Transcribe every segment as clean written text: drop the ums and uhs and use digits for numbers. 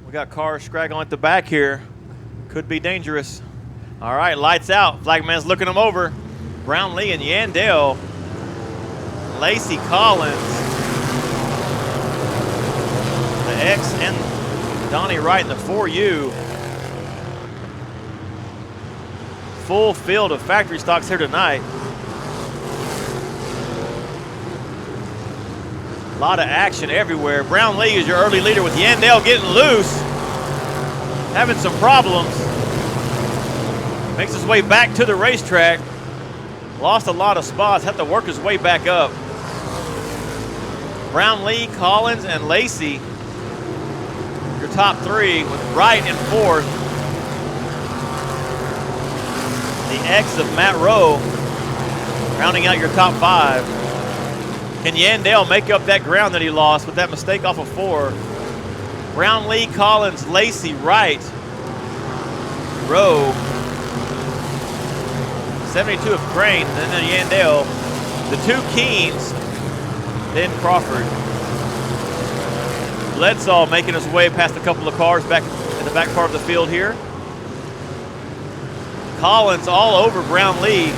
We got cars scraggling at the back here. Could be dangerous. All right, lights out. Flagman's looking them over. Brownlee and Yandell. Lacy, Collins. The X and Donnie Wright in the 4U. Full field of factory stocks here tonight. A lot of action everywhere. Brownlee is your early leader with Yandell getting loose. Having some problems. Makes his way back to the racetrack. Lost a lot of spots, had to work his way back up. Brownlee, Collins, and Lacy, your top three, with Wright in fourth. The X of Matt Rowe, rounding out your top five. Can Yandell make up that ground that he lost with that mistake off of 4? Brownlee, Collins, Lacy, Wright, Rowe. 72 of Crane, and then Yandell. The 2 Keens, then Crawford. Bledsaw making his way past a couple of cars back in the back part of the field here. Collins all over Brownlee.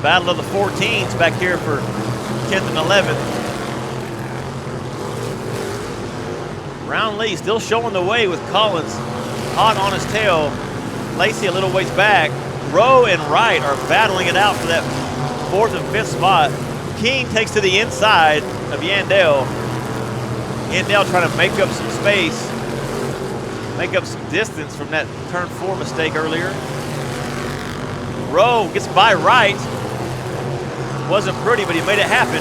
Battle of the 14s back here for 10th and 11th. Brownlee still showing the way with Collins hot on his tail. Lacy a little ways back. Rowe and Wright are battling it out for that 4th and 5th spot. Kuehn takes to the inside of Yandell. Yandell trying to make up some space, make up some distance from that turn 4 mistake earlier. Rowe gets by Wright. Wasn't pretty, but he made it happen.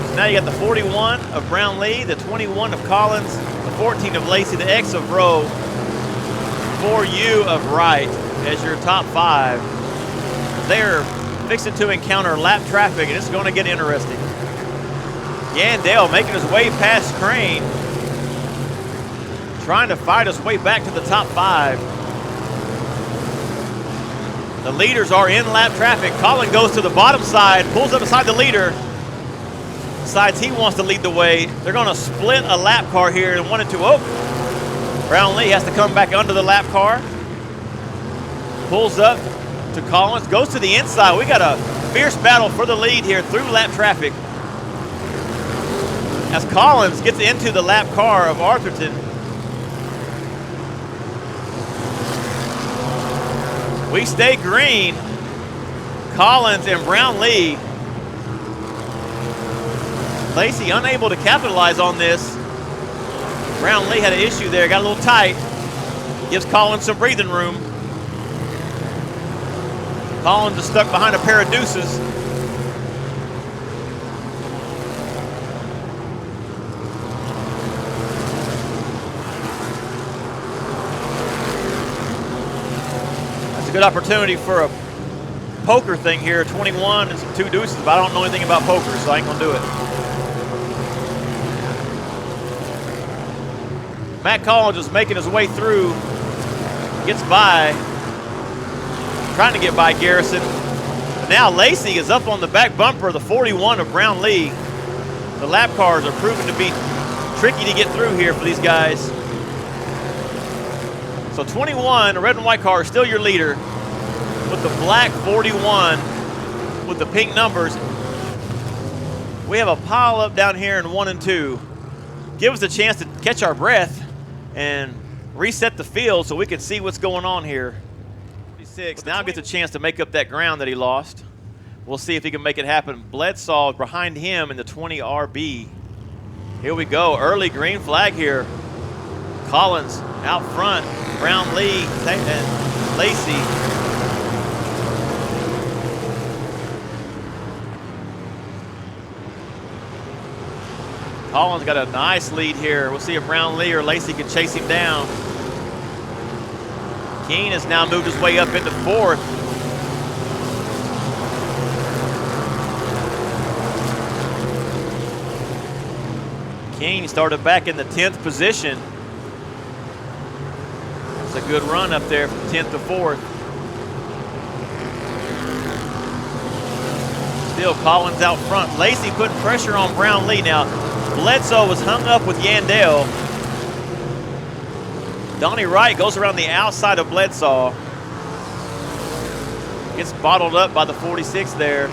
So now you got the 41 of Brownlee, the 21 of Collins, the 14 of Lacy, the X of Rowe, 4U of Wright as your top 5. They're fixing to encounter lap traffic, and it's going to get interesting. Yandell making his way past Crane, trying to fight his way back to the top 5. The leaders are in lap traffic. Collins goes to the bottom side, pulls up beside the leader, decides he wants to lead the way. They're going to split a lap car here in 1 and 2. Oh, Brownlee has to come back under the lap car. Pulls up to Collins, goes to the inside. We got a fierce battle for the lead here through lap traffic. As Collins gets into the lap car of Arthurton. We stay green. Collins and Brownlee. Lacy unable to capitalize on this. Brownlee had an issue there, got a little tight. Gives Collins some breathing room. Collins is stuck behind a pair of deuces. Good opportunity for a poker thing here. 21 and some 2 deuces, but I don't know anything about poker, so I ain't gonna do it. Matt Collins is making his way through, gets by, trying to get by Garrison. But now Lacy is up on the back bumper of the 41 of Brownlee. The lap cars are proving to be tricky to get through here for these guys. So 21, a red and white car, still your leader. With the black 41 with the pink numbers. We have a pile up down here in 1 and 2. Give us a chance to catch our breath and reset the field so we can see what's going on here. 56 now gets a chance to make up that ground that he lost. We'll see if he can make it happen. Bledsaw behind him in the 20 RB. Here we go, early green flag here. Collins out front, Brownlee and Lacy. Collins got a nice lead here. We'll see if Brownlee or Lacy can chase him down. Kuehn has now moved his way up into 4th. Kuehn started back in the 10th position. It's a good run up there from 10th to 4th. Still Collins out front. Lacy putting pressure on Brownlee now. Bledsaw was hung up with Yandell. Donnie Wright goes around the outside of Bledsaw. Gets bottled up by the 46 there.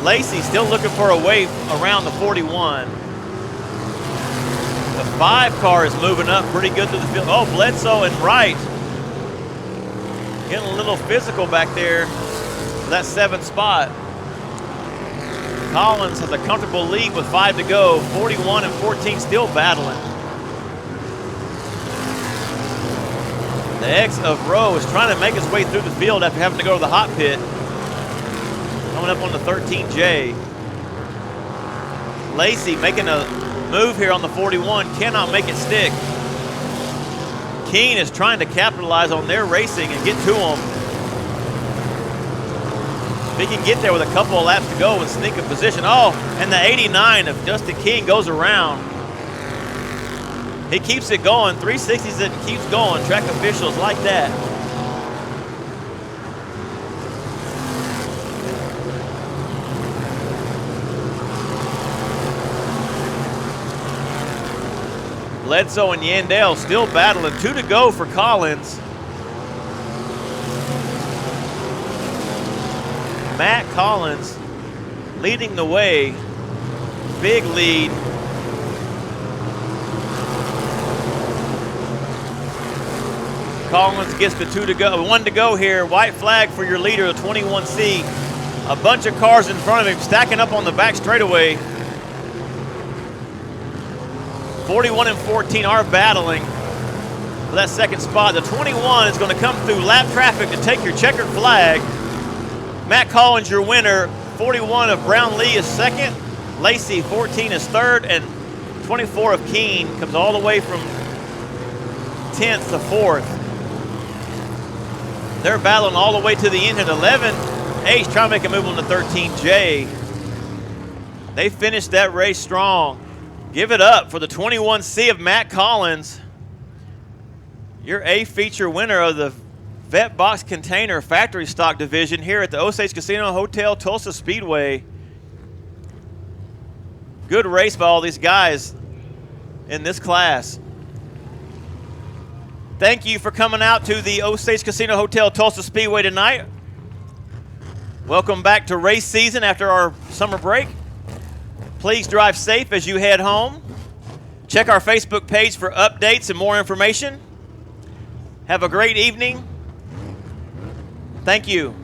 Lacy still looking for a way around the 41. The 5 car is moving up pretty good through the field. Oh, Bledsaw and Wright getting a little physical back there for that 7th spot. Collins has a comfortable lead with 5 to go. 41 and 14 still battling. The X of Rowe is trying to make his way through the field after having to go to the hot pit. Coming up on the 13J. Lacy making a move here on the 41, cannot make it stick. Kuehn is trying to capitalize on their racing and get to him. If he can get there with a couple of laps to go and sneak a position. Oh, and the 89 of Justin Kuehn goes around. He keeps it going, 360s it, keeps going. Track officials like that. Bledsaw and Yandell still battling. 2 to go for Collins. Matt Collins leading the way. Big lead. Collins gets the 2 to go, 1 to go here. White flag for your leader, the 21C. A bunch of cars in front of him stacking up on the back straightaway. 41 and 14 are battling for that 2nd spot. The 21 is going to come through lap traffic to take your checkered flag. Matt Collins, your winner. 41 of Brownlee is 2nd. Lacy, 14 is 3rd. And 24 of Kuehn comes all the way from 10th to 4th. They're battling all the way to the end at 11H, trying to make a move on the 13J. They finished that race strong. Give it up for the 21C of Matt Collins. Your A feature winner of the Vetbox Container Factory Stock Division here at the Osage Casino Hotel Tulsa Speedway. Good race by all these guys in this class. Thank you for coming out to the Osage Casino Hotel Tulsa Speedway tonight. Welcome back to race season after our summer break. Please drive safe as you head home. Check our Facebook page for updates and more information. Have a great evening. Thank you.